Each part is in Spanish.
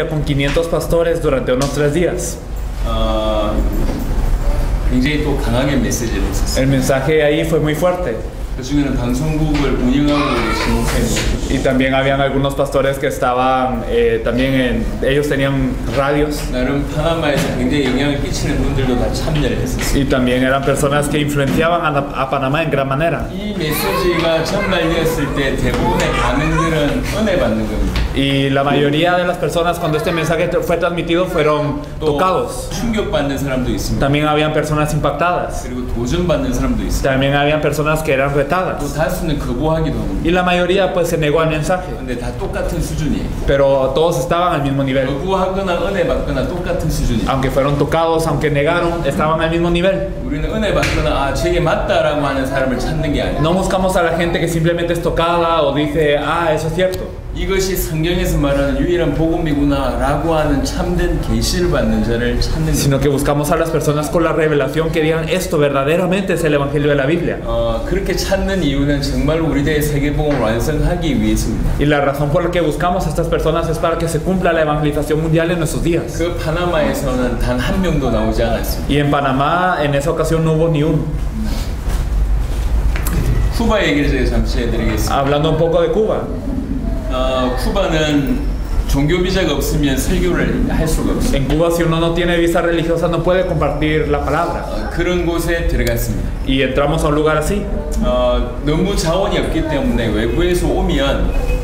con 500 pastores durante unos 3 días. 굉장히 또 강하게 메시지를 했었어요. El mensaje ahí fue muy fuerte. 그중에는 방송국을 운영하고 계신 목사님. Y también habían algunos pastores que estaban ellos tenían radios. 나름 파나마에서 굉장히 영향을 끼치는 분들도 다 참여를 했었어요. Y también eran personas que influenciaban a Panamá en gran manera. 이 메시지가 전달되었을 때 대부분의 반응들은 은혜 받는 겁니다. Y la mayoría de las personas cuando este mensaje fue transmitido fueron tocados. 충격받는 사람도 있습니다. También habían personas impactadas. 그리고 도전받는 사람도 있습니다. También habían personas que eran 또 retadas. 다수는 거부하기도 합니다. Y la mayoría pues se negó al mensaje. 근데 다 똑같은 수준이에요. Pero todos estaban al mismo nivel. 거부하거나 은혜 받거나 똑같은 수준이에요. Aunque fueron tocados, aunque negaron, estaban al mismo nivel. 우리는 은혜 받거나 저게 맞다라고 하는 사람을 찾는 게 아니에요. No buscamos a la gente que simplemente es tocada o dice, eso es cierto. 이것이 성경에서 말하는 유일한 복음이구나라고 하는 참된 계시를 받는 자를 찾는 거예요. Sino que buscamos a las personas con la revelación que digan esto verdaderamente es el evangelio de la Biblia. 그렇게 찾는 이유는 정말 우리들의 세계복음을 완성하기 위해서입니다. Y la razón por la que buscamos a estas personas es para que se cumpla la evangelización mundial en nuestros días. 그 파나마에서는 단 한 명도 나오지 않았습니다. Y en Panamá en esa ocasión no hubo ni uno. 쿠바 얘기를 제가 잠시 해드리겠습니다. Hablando un poco de Cuba. 쿠바는 종교 비자가 없으면 설교를 할 수가 없어요. En Cuba si uno no tiene visa religiosa no puede compartir la palabra. 그런 곳에 들어갔습니다. Y entramos a un lugar así. 너무 자원이 없기 때문에 외부에서 오면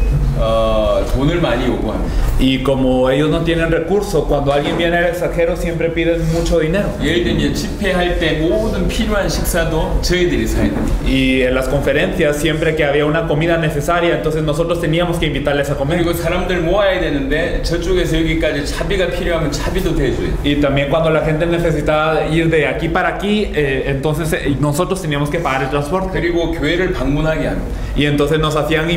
돈을 많이 요구합니다. Y como ellos no tienen recursos, cuando alguien viene al extranjero siempre piden mucho dinero. 예를 들면 집회할 때 모든 필요한 식사도 저희들이 사야 됩니다. Y en las conferencias siempre que había una comida necesaria, entonces nosotros teníamos que invitarles a comer. 그리고 사람들 모아야 되는데 저쪽에서 여기까지 차비가 필요하면 차비도 대줘요. Y también cuando la gente necesitaba ir de aquí para aquí, entonces nosotros teníamos que pagar el transporte. 그리고 교회를 방문하게 합니다. Y entonces nos hacían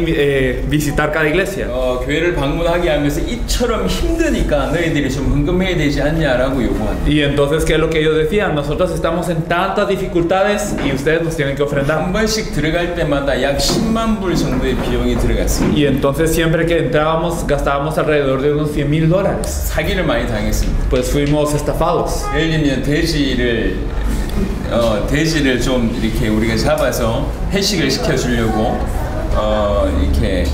visitar cada iglesia. 교회를 방문하게 하면서 이처럼 힘드니까 너희들이 좀 헌금해야 되지 않냐라고 요구합니다. Y entonces qué es lo que ellos decían, nosotros estamos en tantas dificultades y ustedes nos tienen que ofrendar. 한 번씩 들어갈 때마다 약 10만 불 정도의 비용이 들어갔습니다. Y entonces siempre que entrábamos gastábamos alrededor de unos $100,000. 사기를 많이 당했습니다. Pues fuimos estafados. 예를 들면 돼지를 좀 이렇게 우리가 잡아서 회식을 시켜주려고 이렇게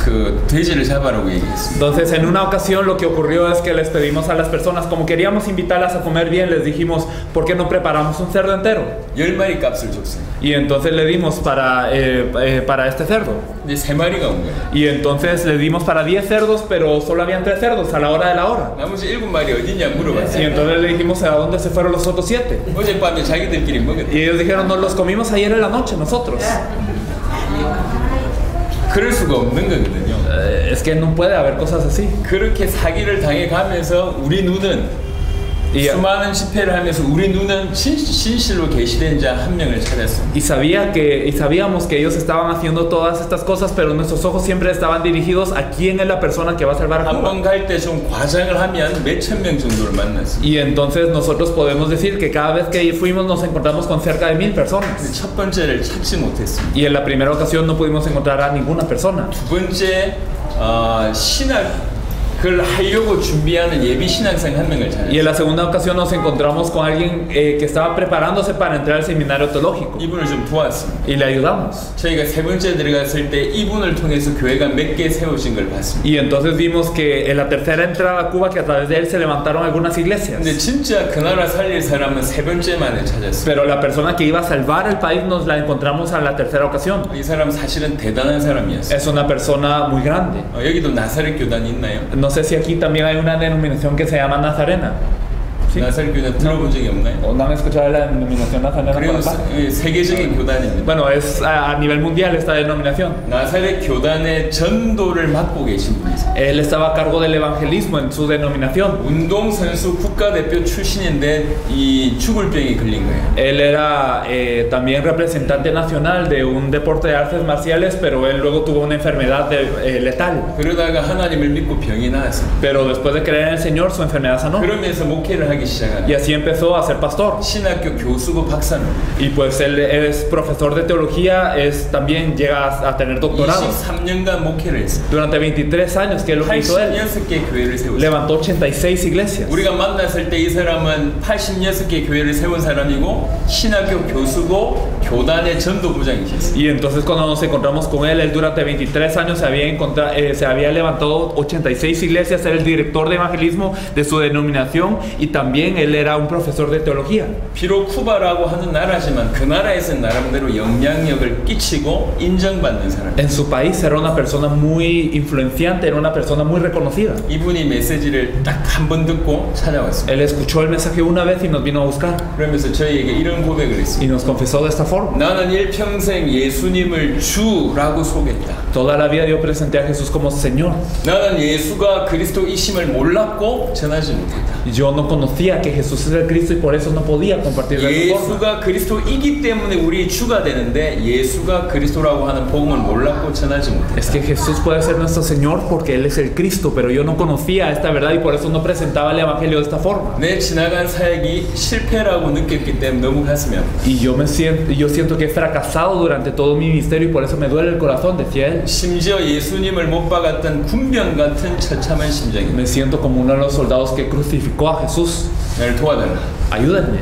그 돼지를 잡아라고 얘기했습니다. Entonces en una ocasión lo que ocurrió es que les pedimos a las personas, como queríamos invitarlas a comer bien, les dijimos, ¿por qué no preparamos un cerdo entero? 10마리 값을 줬어요. Y entonces le dimos para este cerdo. 근데 3마리가 온 거예요. Y entonces le dimos para 10 cerdos, pero solo habían 3 cerdos a la hora de la hora. 나머지 7마리 어디냐 Y 물어봤어요. entonces le dijimos a dónde se fueron los otros 7. 어젯밤에 자기들끼리 먹었대. Y ellos dijeron, nos los comimos ayer en la noche nosotros. 그럴 수가 없는 거거든요. Es que no puede haber cosas así. 그렇게 사기를 당해가면서 우리 눈은 수많은 집회를 하면서 우리 눈은 진실로 계시된 자 한 명을 찾았습니다. Y sabíamos que ellos estaban haciendo todas estas cosas, pero nuestros ojos siempre estaban dirigidos a quién es la persona que va a salvar a Cuba. 한번 갈 때 좀 과장을 하면 몇천 명 정도를 만났습니다. Y entonces nosotros podemos decir que cada vez que fuimos nos encontramos con cerca de 1,000 personas. 첫 번째를 찾지 못했습니다. Y en la primera ocasión no pudimos encontrar a ninguna persona. 두 번째 그걸 하려고 준비하는 예비 신학생 한 명을 찾았어요. Y en la segunda ocasión nos encontramos con alguien que estaba preparándose para entrar al seminario teológico. 이분을 좀 도왔습니다. Y le ayudamos. 저희가 세 번째 들어갔을 때 이분을 통해서 교회가 몇 개 세워진 걸 봤습니다. Y entonces vimos que en la tercera entrada a Cuba que a través de él se levantaron algunas iglesias. 근데 진짜 그 나라 살릴 사람은 세 번째 만에 찾았어요. Pero la persona que iba a salvar el país nos la encontramos a la tercera ocasión. 이 사람 사실은 대단한 사람이었어요. Es una persona muy grande. 여기도 나사렛 교단이 있나요? No sé si aquí también hay una denominación que se llama Nazarena. ¿Sí? 나사렛 교단 들어본 적이 없나요? ¿O no han escuchado la denominación Nazarena? 그리고 세계적인 교단입니다. Bueno, es a nivel mundial esta denominación. 나사렛 교단의 전도를 맡고 계신 분이세요. Él estaba a cargo del evangelismo en su denominación. 운동선수 국가대표 출신인데 이 죽을 병이 걸린 거예요. Él era también representante nacional de un deporte de artes marciales, pero él luego tuvo una enfermedad letal. 그러다가 하나님을 믿고 병이 나았어요. Pero después de creer en el Señor, su enfermedad sanó. 그러면서 목회를 하기 Y así empezó a ser pastor. 신학교 교수고 박사는. Y pues él es profesor de teología, también llega a tener doctorado. 23년간 목회를 했어요. Durante 23 años, ¿qué es lo que hizo él? 86개 교회를 세웠어요. Levantó 86 iglesias. 우리가 만났을 때 이 사람은 86개 교회를 세운 사람이고 신학교 교수고 교단의 전도부장이셨어요. Y entonces cuando nos encontramos con él durante 23 años se había levantado 86 iglesias, era el director de evangelismo de su denominación y también él era un profesor de teología. 비록 쿠바라고 하는 나라지만 그 나라에서 나름대로 영향력을 끼치고 인정받는 사람. En su país era una persona muy influenciante, era una persona muy reconocida. 이분이 메시지를 딱 한 번 듣고 찾아왔어요. Él escuchó el mensaje una vez y nos vino a buscar. 그러면서 저희에게 이런 고백을 Y 했어요. nos confesó de esta forma. 나는 일평생 예수님을 주라고 소개했다. Toda la vida yo presenté a Jesús como Señor. 나는 예수가 그리스도이심을 몰랐고 전하지 못했다. Yo no conocía que Jesús es el Cristo y por eso no podía compartir de esa forma. 예수가 그리스도이기 때문에 우리 주가 되는데 예수가 그리스도라고 하는 복음을 몰랐고 전하지 못했다. Es que Jesús puede ser nuestro Señor porque Él es el Cristo, pero yo no conocía esta verdad y por eso no presentaba el Evangelio de esta forma. 내 지나간 사역이 실패라고 느꼈기 때문에 너무 가슴이 아프다. Y yo siento que he fracasado durante todo mi ministerio y por eso me duele el corazón, decía él. 심지어 예수님을 못 박았던 군병 같은 처참한 심정입니다. Me siento como uno de los soldados que crucificó a Jesús. 나를 도와달라. Ayúdenme.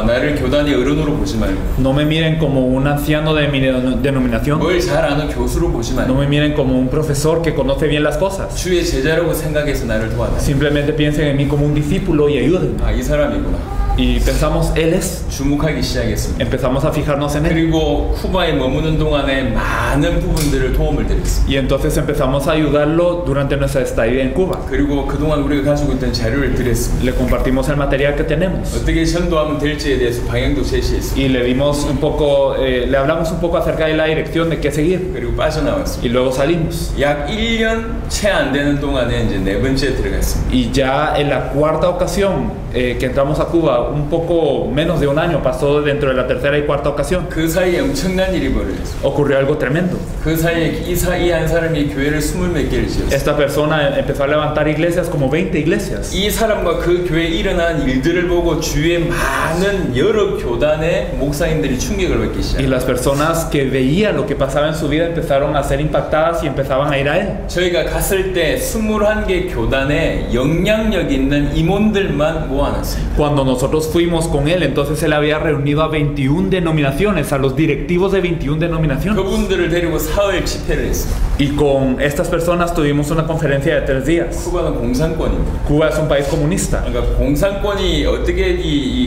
나를 교단의 어른으로 보지 말고 No me miren como un anciano de mi denominación. 뭘 잘 아는 교수로 보지 No 말고 me miren como un profesor que conoce bien las cosas. 주의 제자라고 생각해서 나를 도와달라. Simplemente piensen en mí como un discípulo y ayúdenme. 이 사람이구나. Y pensamos, Él es. 주목하기 시작했습니다. Empezamos a fijarnos en Él. 그리고 쿠바에 머무는 동안에 많은 부분들을 도움을 드렸습니다. Y entonces empezamos a ayudarlo durante nuestra estadía en Cuba. 그리고 그동안 우리가 가지고 있던 자료를 드렸습니다. Le compartimos el material que tenemos. 어떻게 전도하면 될지에 대해서 방향도 제시했습니다. Y le dimos un poco, le hablamos un poco acerca de la dirección de qué seguir. 그리고 빠져나왔습니다. Y luego salimos. 약 1년 채 안 되는 동안에 이제 네 번째 들어갔습니다. Y ya en la cuarta ocasión que entramos a Cuba, un poco menos de un año pasó dentro de la tercera y cuarta ocasión. 그 사이에 엄청난 일이 벌어졌습니다. Ocurrió algo tremendo. 그 사이에 이 한 사람이 교회를 20몇 개를 지었어요. Esta persona empezó a levantar iglesias, como 20 iglesias. 이 사람과 그 교회에 일어난 일들을 보고 주위의 많은 여러 교단의 목사님들이 충격을 받기 Y 시작합니다. las personas que veían lo que pasaba en su vida empezaron a ser impactadas y empezaban a ir a él. 저희가 갔을 때 21개 교단에 영향력 있는 임원들만 모아놨습니다. Cuando nosotros fuimos con él, entonces él había reunido a 21 denominaciones, a los directivos de 21 denominaciones. 그분들을 데리고 사흘 집회를 했습니다. Y con estas personas tuvimos una conferencia de 3 días. 쿠바는 공산권입니다. Cuba es un país comunista. 그러니까 공산권이 어떻게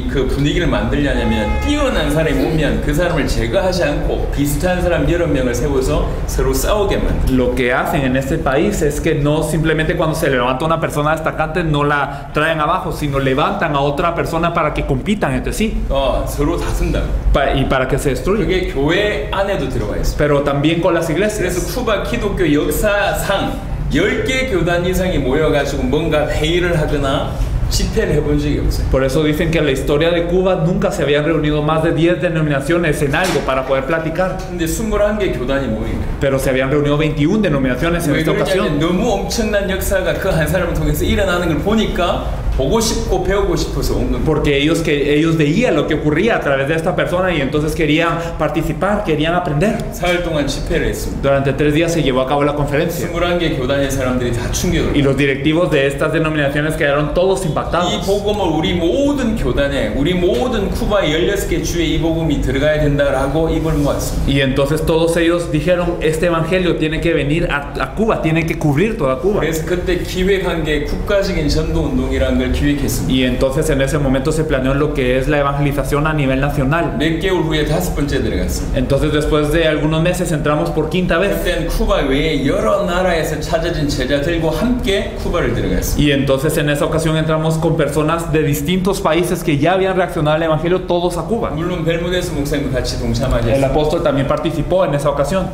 그 분위기를 만들냐면 뛰어난 사람이 오면 그 사람을 제거하지 않고 비슷한 사람 여러 명을 세워서 서로 싸우게 만듭니다. Lo que hacen en este país es que no simplemente cuando se levanta una persona destacante no la traen abajo, sino levantan a otra persona para que compitan entre sí 서로 다툰다. y para que se destruyan. 그게 교회 안에도 들어가 있습니다. Pero también con las 그래서 iglesias. 쿠바 기독교 역사상 10개 교단 이상이 모여가지고 뭔가 회의를 하거나 집회를 해본 적이 없어요. Por eso dicen que en la historia de Cuba nunca se habían reunido más de 10 denominaciones en algo para poder platicar. 근데 21개 교단이 모인 거예요. Pero se habían reunido 21 denominaciones en 왜 esta 그러냐면 ocasión. 너무 엄청난 역사가 그 한 사람을 통해서 일어나는 걸 보니까 보고 싶고 배우고 싶어서 온 겁니다. Porque ellos veían lo que ocurría a través de esta persona y entonces querían participar, querían aprender. 사흘 동안 집회를 했습니다. Durante 3 días se llevó a cabo la conferencia. 21개 교단의 사람들이 다 충격을 Y los directivos de estas denominaciones quedaron todos 이 impactados. 복음을 우리 모든 교단에 우리 모든 쿠바의 16개 주에 이 복음이 들어가야 된다라고 입을 모았습니다. Y entonces todos ellos dijeron, este evangelio tiene que venir a Cuba, tiene que cubrir toda Cuba. 그래서 그때 기획한 게 국가적인 전도운동이라는 걸 기획했습니다. Y entonces en ese momento se planeó lo que es la evangelización a nivel nacional. 몇 개월 후에 5번째 들어갔습니다. Entonces después de algunos meses entramos por 5ª vez. 그때는 쿠바 외에 여러 나라에서 찾아진 제자들과 함께 쿠바를 들어갔습니다. Y entonces en esa ocasión entramos con personas de distintos países que ya habían reaccionado al evangelio todos a Cuba. 물론 벨무데스 목사님도 같이 El 동참하셨습니다. apóstol también participó en esa ocasión.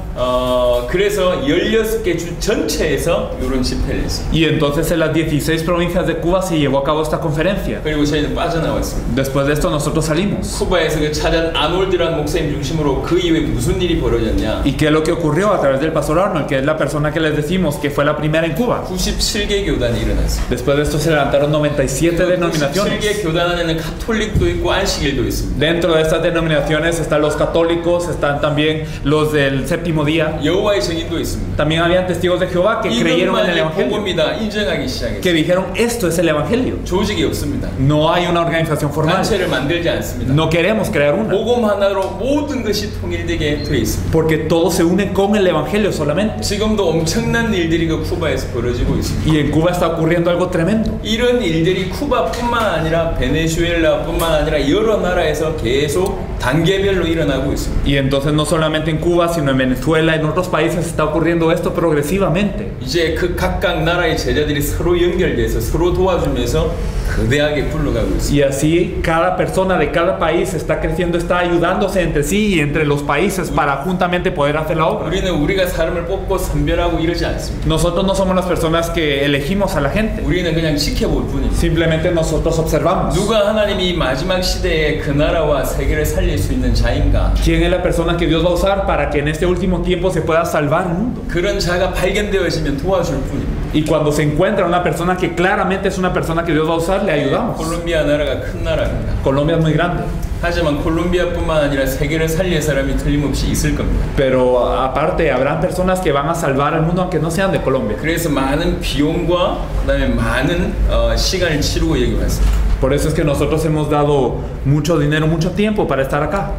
그래서 16개 주 전체에서 이런 집회를 했습니다. Y entonces en las 16 provincias de Cuba se llevó llevó a cabo esta conferencia. 그리고 저희는 빠져나왔습니다. Después de esto nosotros salimos. 쿠바에서 그 찾아온 아놀드라는 목사님 중심으로 그 이후에 무슨 일이 벌어졌냐? ¿Y qué es lo que ocurrió a través del pastor Arnold, que es la persona que les decimos que fue la primera en Cuba? 97개 교단이 일어났습니다. Después de esto se levantaron 97 denominaciones. 97개 교단 안에는 가톨릭도 있고 안식일도 있습니다. Dentro de estas denominaciones están los católicos, están también los del séptimo día. 여호와의 증인도 있습니다. También habían testigos de Jehová que creyeron en el 이것만이 Evangelio, 복음이다 인정하기 시작했어요. que dijeron esto es el Evangelio. 조직이 없습니다. No hay una organización formal. 단체를 만들지 않습니다. No queremos crear una. 복음 하나로 모든 것이 통일되게 되어 있습니다. Porque todos se unen con el Evangelio solamente. 지금도 엄청난 일들이 그 쿠바에서 벌어지고 있습니다. Y en Cuba está ocurriendo algo tremendo. 이런 일들이 쿠바뿐만 아니라 베네수엘라뿐만 아니라 여러 나라에서 계속 단계별로 일어나고 있습니다. Y entonces no solamente en Cuba, sino en Venezuela, en otros países está ocurriendo esto progresivamente. 이제 그 각각 나라의 제자들이 서로 연결돼서 서로 도와주면서 거대하게 굴러가고 있습니다. Y así cada persona de cada país está creciendo, está ayudándose entre sí y entre los países para juntamente poder hacer la obra. 우리는 우리가 사람을 뽑고 선별하고 이러지 않습니다. Nosotros no somos las personas que elegimos a la gente. 우리는 그냥 지켜볼 뿐입니다. Simplemente nosotros observamos. 누가 하나님이 마지막 시대에 그 나라와 세계를 살릴 수 있는 자인가? ¿Quién es la persona que Dios va a usar para que en este último tiempo se pueda salvar el mundo? 그런 자가 발견되어지면 도와줄 뿐입니다. Y cuando se encuentra una persona que claramente es una persona que Dios va a usar, le ayudamos. 콜롬비아 나라가 큰 나라입니다. Colombia es muy grande. 하지만 콜롬비아뿐만 아니라 세계를 살릴 사람이 틀림없이 있을 겁니다. Pero aparte habrán personas que van a salvar al mundo aunque no sean de Colombia. 그래서 많은 비용과 그다음에 많은 시간을 치르고 여기 왔습니다. Por eso es que nosotros hemos dado mucho dinero, mucho tiempo para estar acá.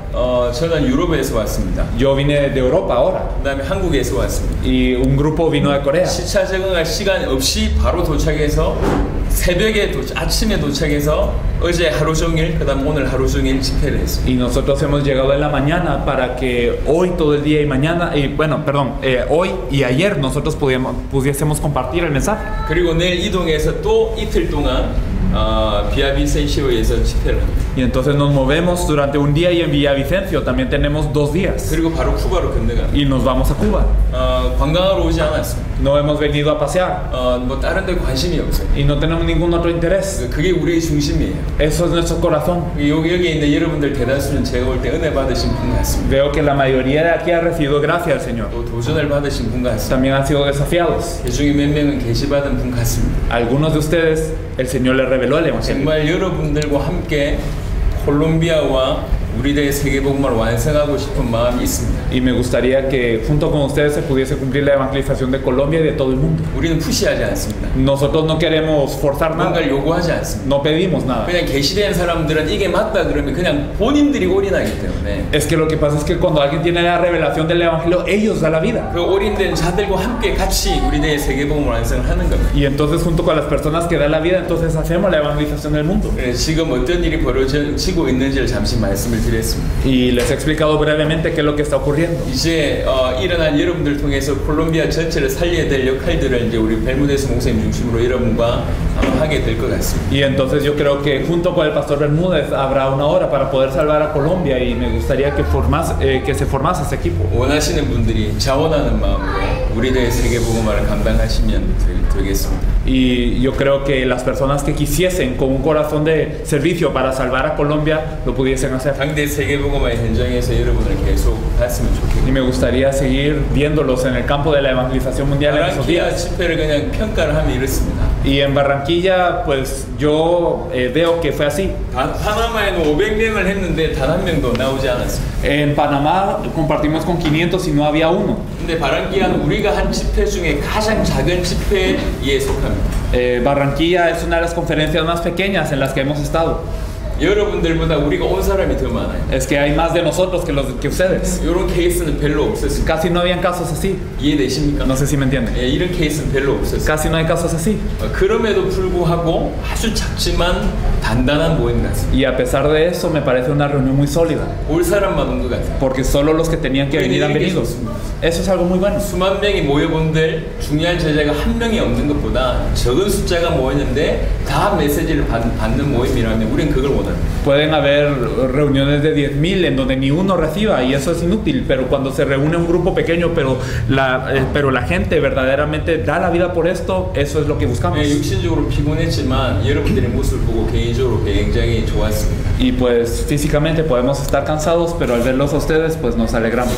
저는 유럽에서 왔습니다. Yo vine de Europa ahora 그다음에 한국에서 왔습니다. y un grupo vino de Corea. 시차 적응할 시간 없이 바로 도착해서 새벽에 아침에 도착해서 어제 하루 종일 그다음 오늘 하루 종일 집회를 했습니다. Y nosotros hemos llegado en la mañana para que hoy todo el día y mañana, hoy y ayer nosotros pudiésemos compartir el mensaje. 그리고 내일 이동해서 또 이틀 동안 비아비센시오에서 집회를 합니다. Y entonces nos movemos durante un día y en Villavicencio también tenemos 2 días. 그리고 바로 쿠바로 건너갑니다. Y nos vamos a Cuba. 관광하러 오지 않았습니다. No hemos venido a pasear. 뭐 다른 데 관심이 없어요. Y no tenemos ningún otro interés. 그게 우리의 중심이에요. Eso es nuestro corazón. 여기 있는 여러분들 대다수는 제가 볼 때 은혜 받으신 분 같습니다. Veo que la mayoría de aquí ha recibido gracia al Señor. 또 도전을 받으신 분 같습니다. También han sido desafiados. 그 중에 몇 명은 계시받은 분 같습니다. Algunos de ustedes, el Señor les reveló el Evangelio. 정말 여러분들과 함께 콜롬비아와 우리들의 세계복음을 완성하고 싶은 마음이 있습니다. Y me gustaría que junto con ustedes se pudiese cumplir la evangelización de Colombia y de todo el mundo. 우리는 푸시하지 않습니다. Nosotros no queremos forzar nada. 뭔가를 요구하지 않습니다. No pedimos nada. 그냥 계시된 사람들은 이게 맞다 그러면 그냥 본인들이 올인하기 때문에 Es que lo que pasa es que cuando alguien tiene la revelación del Evangelio, ellos dan la vida. 그 올인된 자들과 함께 같이 우리들의 세계복음을 완성하는 겁니다. Y entonces junto con las personas que dan la vida, entonces hacemos la evangelización del mundo. 지금 어떤 일이 벌어지고 있는지를 잠시 말씀을 드렸습니다. Y les he explicado brevemente qué es lo que está ocurriendo. 이제 일어난 여러분들 통해서 콜롬비아 전체를 살려야 될 역할들을 이제 우리 벨무데스 목사님 중심으로 여러분과 하게 될 것 같습니다. Y entonces yo creo que junto con el pastor Bermúdez habrá una hora para poder salvar a Colombia y me gustaría que se formase ese equipo. 원하시는 분들이 자원하는 마음으로 우리들의 세계복음화를 감당하시면 되겠습니다. Y yo creo que las personas que quisiesen con un corazón de servicio para salvar a Colombia lo pudiesen hacer. 당대 세계복음화의 현장에서 여러분을 계속 봤으면 좋겠습니다. Y me gustaría seguir viéndolos en el campo de la evangelización mundial en esos 바랑키아 días. 집회를 그냥 평가를 하면 이렇습니다. Y en Barranquilla, pues yo veo que fue así. 파나마에는 500명을 했는데 단 한 명도 나오지 않았습니다. En Panamá compartimos con 500 y no había uno. 근데 바랑키아는 우리가 한 집회 중에 가장 작은 집회에 속합니다. Barranquilla es una de las conferencias más pequeñas en las que hemos estado. 여러분들보다 우리가 온 사람이 더 많아요. Es que hay más de nosotros que ustedes. 이런 케이스는 별로 없었어요. Casi no habían casos así. 이해되십니까? No sé si me entienden. 예, 이런 케이스는 별로 없었어요. Casi no hay casos así. 그럼에도 불구하고 아주 작지만 단단한 모임 같습니다. Y a pesar de eso, me parece una reunión muy sólida. 올 사람만 온 것 같아요. Porque solo los que tenían que venir han venido. Eso es algo muy bueno. 수만 명이 모여본들 중요한 제자가 한 명이 없는 것보다 적은 숫자가 모였는데 다 메시지를 받는 모임이라면 우리는 그걸 원합니다. 없는 Pueden haber reuniones de 10.000 en donde ni uno reciba y eso es inútil, pero cuando se reúne un grupo pequeño, pero la gente verdaderamente da la vida por esto, eso es lo que buscamos. 육신적으로 피곤했지만 여러분들의 모습을 보고 개인적으로 굉장히 좋았습니다. Y pues físicamente podemos estar cansados, pero al verlos a ustedes, pues nos alegramos.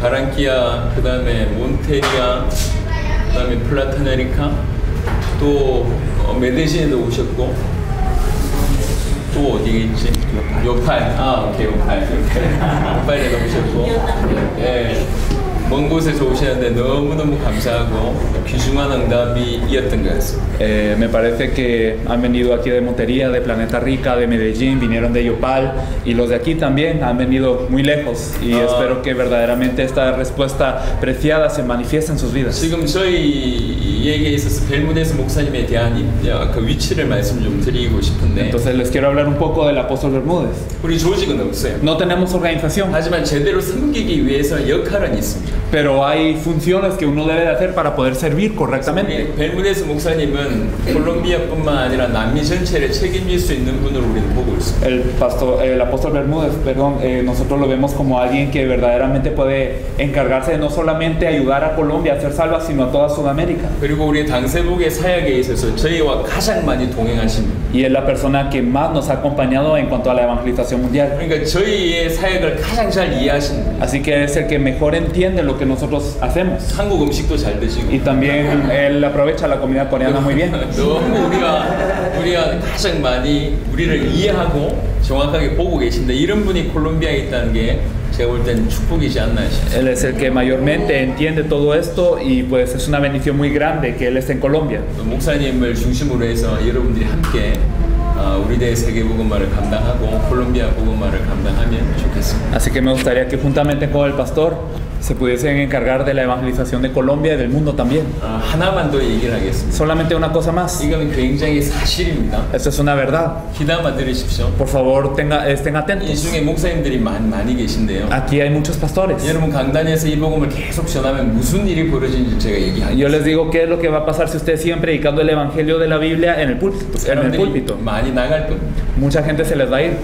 바란키아, 그 다음에 몬테리아, 그 다음에 플라타네리카, 또 메데신에도 오셨고, 또 어디에 있지? 요팔. 오케이, 요팔에도 오셨고, 먼 곳에서 오시는데 너무너무 감사하고 귀중한 응답이 이었던 것 같습니다. Me parece que han venido aquí de Montería, de Planeta Rica, de Medellín, vinieron de Yopal y los de aquí también han venido muy lejos y espero que verdaderamente esta respuesta preciada se manifieste en sus vidas. 지금 저희에게 있어서 벨무데스 목사님에 대한 그 위치를 말씀 좀 드리고 싶은데 Entonces les quiero hablar un poco del apóstol Bermúdez. 우리 조직은 없어요. No tenemos organización, 하지만 제대로 섬기기 위해서 역할은 있습니다. pero hay funciones que uno debe de hacer para poder servir correctamente. 벨무데스 목사님은 콜롬비아뿐만 아니라 남미 전체를 책임질 수 있는 분으로 우리는 보고 있습니다. El apóstol Bermúdez, perdón, nosotros lo vemos como alguien que verdaderamente puede encargarse de no solamente ayudar a Colombia a ser salva, sino a toda Sudamérica. 그리고 우리 당세복의 사역에 있어서 저희와 가장 많이 동행하신 분. Y es la persona que más nos ha acompañado en cuanto a la evangelización mundial. 그러니까 저희의 사역을 가장 잘 이해하시는 분. Así que es el que mejor entiende lo que nosotros hacemos. 한국 음식도 잘 드시고. Y también él aprovecha la comida coreana muy bien. 너무 우리가 가장 많이 우리를 이해하고 정확하게 보고 계신데 이런 분이 콜롬비아에 있다는 게 제가 볼 땐 축복이지 않나 싶어요. Él es el que mayormente entiende todo esto y pues es una bendición muy grande que él esté en Colombia. 목사님을 중심으로 해서 여러분들이 함께 우리대 세계 복음화를 감당하고 콜롬비아 복음화를 감당하면 좋겠습니다. Así que me gustaría que juntamente con el pastor se pudiesen encargar de la evangelización de Colombia y del mundo también. 하나만 더 얘기를 하겠습니다. Solamente una cosa más. 이건 굉장히 사실입니다. Esto es una verdad. 귀담아 들으십시오. Por favor, estén 이 atentos. 중에 목사님들이 많이 계신데요. Aquí hay muchos pastores. 여러분 강단에서 이 복음을 계속 전하면 무슨 일이 벌어지는지 제가 얘기하겠습니다. Yo les digo qué es lo que va a pasar si ustedes siguen predicando el evangelio de la Biblia en el púlpito. 많이 나갈 겁니다. Mucha gente se les va a ir.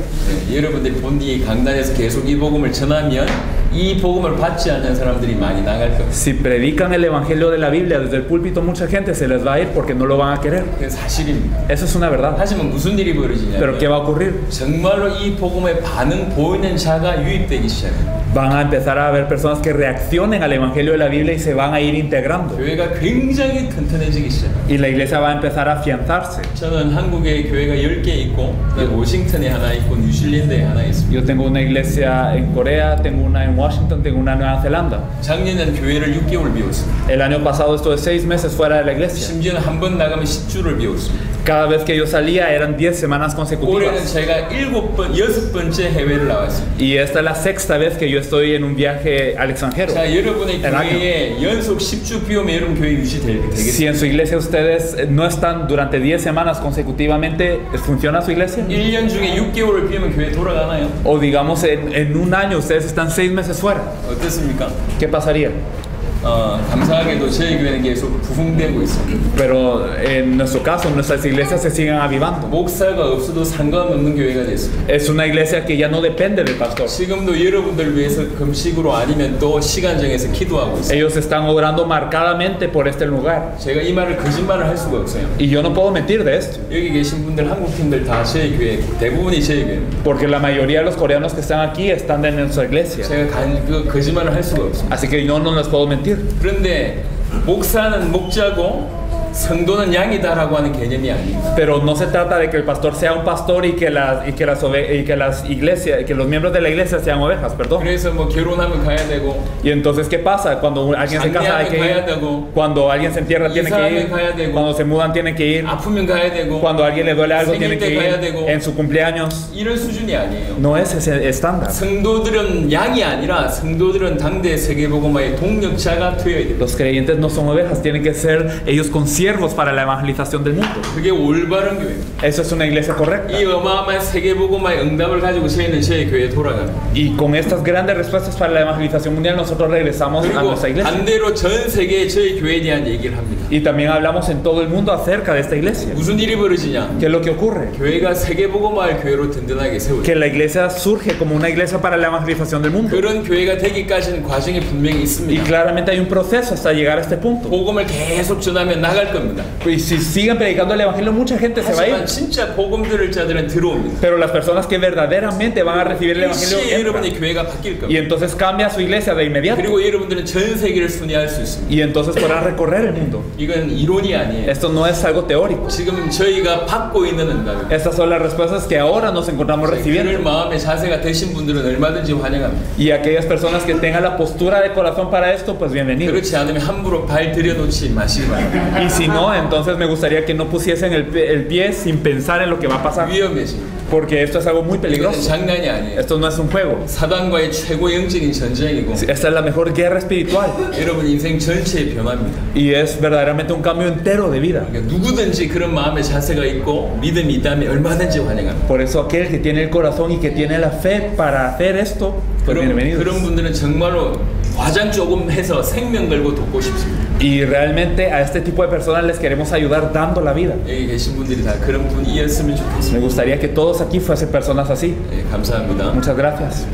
여러분들이 본디 강단에서 계속 이 복음을 전하면 이 복음을 받지 않는 사람들이 많이 나갈 겁니다. Si predican el evangelio de la Biblia desde el púlpito, mucha gente se les va a ir porque no lo van a querer. 그게 사실입니다. Eso es una verdad. 하지만 무슨 일이 벌어지냐면 Pero ¿qué va a ocurrir? 정말로 이 복음의 반응 보이는 자가 유입되기 시작합니다. Van a empezar a haber personas que reaccionen al evangelio de la Biblia y se van a ir integrando. 교회가 굉장히 튼튼해지기 시작합니다. Y la iglesia va a empezar a afianzarse. 저는 한국에 교회가 10개 있고 워싱턴에 하나 있고 뉴질랜드에 하나 있습니다. Yo tengo una iglesia en Corea, tengo una en Washington, tengo una en Nueva Zelanda. 작년에는 교회를 6개월 비웠습니다. El año pasado estuve 6 meses fuera de la iglesia. 심지어는 한 번 나가면 10주를 비웠습니다. Cada vez que yo salía eran 10 semanas 올해는 consecutivas. 제가 6번째 해외를 나왔습니다. Y esta es la 6ª vez que yo estoy en un viaje al extranjero. 자, 여러분의 교회에 연속 10주 비우면 여러분 교회 Si 유지되겠습니다. en su iglesia ustedes no están durante 10 semanas consecutivamente, ¿funciona su iglesia? 1년 중에 6개월을 비우면 교회 돌아가나요? O digamos en un año ustedes están 6 meses fuera. 어떻습니까? ¿Qué pasaría? 감사하게도 저희 교회는 계속 부흥되고 있습니다. Pero en nuestro caso, nuestras iglesias se siguen avivando. 목사가 없어도 상관없는 교회가 됐습니다. Es una iglesia que ya no depende del pastor. 지금도 여러분들 위해서 금식으로 아니면 또 시간 정해서 기도하고 있어요. Ellos están orando marcadamente por este lugar. 제가 이 말을 거짓말을 할 수가 없어요. Y yo no puedo mentir de esto. 여기 계신 분들 한국 팀들 다 저희 교회 대부분이 저희 교회입니다. Porque la mayoría de los coreanos que están aquí están en nuestra iglesia. 제가 거짓말을 할 수가 없습니다. Así que yo no les puedo mentir. 그런데 목사는 목자고 성도는 양이다라고 하는 개념이 아닙니다. Pero no se trata de que el pastor sea un pastor y que las iglesias, que los miembros de la iglesia sean ovejas, perdón. 그래서 뭐 결혼하면 가야 되고 Y entonces, ¿qué pasa? Cuando alguien se casa hay que ir. Cuando alguien se entierra tiene que ir. Cuando se mudan tiene que ir. 아프면 가야 되고 Cuando a alguien le duele algo tiene que 가야 ir. 되고 En su cumpleaños. 이런 수준이 아니에요. No es ese estándar. 성도들은 양이 아니라 성도들은 당대 세계복음화의 동력자가 되어야 돼요. Los creyentes no son ovejas, tienen que ser ellos conscientes siervos para la evangelización del mundo. 그게 올바른 교회입니다. Eso es una iglesia correcta. 이 어마어마한 세계복음화의 응답을 가지고 저희는 저희 교회에 돌아갑니다. Y con estas grandes respuestas para la evangelización mundial nosotros regresamos a 그리고 nuestra iglesia. 반대로 전 세계에 저희 교회에 대한 얘기를 합니다. Y también hablamos en todo el mundo acerca de esta iglesia. 무슨 일이 벌어지냐? ¿Qué es lo que ocurre? 교회가 세계복음화의 교회로 든든하게 세워져. Que la iglesia surge como una iglesia para la evangelización del mundo. 그런 교회가 되기까지는 과정이 분명히 Y 있습니다. claramente hay un proceso hasta llegar a este punto. 복음을 계속 전하면 나갈 겁니다. Y si siguen predicando el evangelio, mucha gente se va a ir. 하지만 진짜 복음 들을 자들은 들어옵니다. Pero las personas que verdaderamente van a recibir el evangelio 일시에 entran. 여러분의 교회가 바뀔 Y 겁니다. entonces cambia su iglesia de inmediato. 그리고 여러분들은 전 세계를 순회할 수 있습니다. Y entonces podrán recorrer el mundo. 이건 이론이 아니에요. Esto no es algo teórico. 지금 저희가 받고 있는 응답입니다. Estas son las respuestas que ahora nos encontramos 그럴 recibiendo. 마음의 자세가 되신 분들은 얼마든지 환영합니다. Y aquellas personas que tengan la postura de corazón para esto, pues bienvenidos. 그렇지 않으면 함부로 발 들여놓지 마시기 바랍니다. Y si no, entonces me gustaría que no pusiesen el pie sin pensar en lo que va a pasar. 위험해집니다. Porque esto es algo muy 이건 peligroso. 장난이 아니에요. Esto no es un juego. 사단과의 최고 영적인 전쟁이고 Esta es la mejor guerra espiritual. 여러분 인생 전체의 변화입니다. Y es verdaderamente un cambio entero de vida. 그러니까 누구든지 그런 마음의 자세가 있고 믿음이 있다면 얼마든지 환영합니다. Por eso aquel que tiene el corazón y que tiene la fe para hacer esto, pues 그런 bienvenidos. 분들은 정말로 과장 조금 해서 생명 걸고 돕고 싶습니다. Y realmente a este tipo de personas les queremos ayudar dando la vida. 여기 계신 분들이 다 그런 분이었으면 Me 좋겠습니다. gustaría que todos aquí fuesen personas así. 감사합니다. Muchas gracias.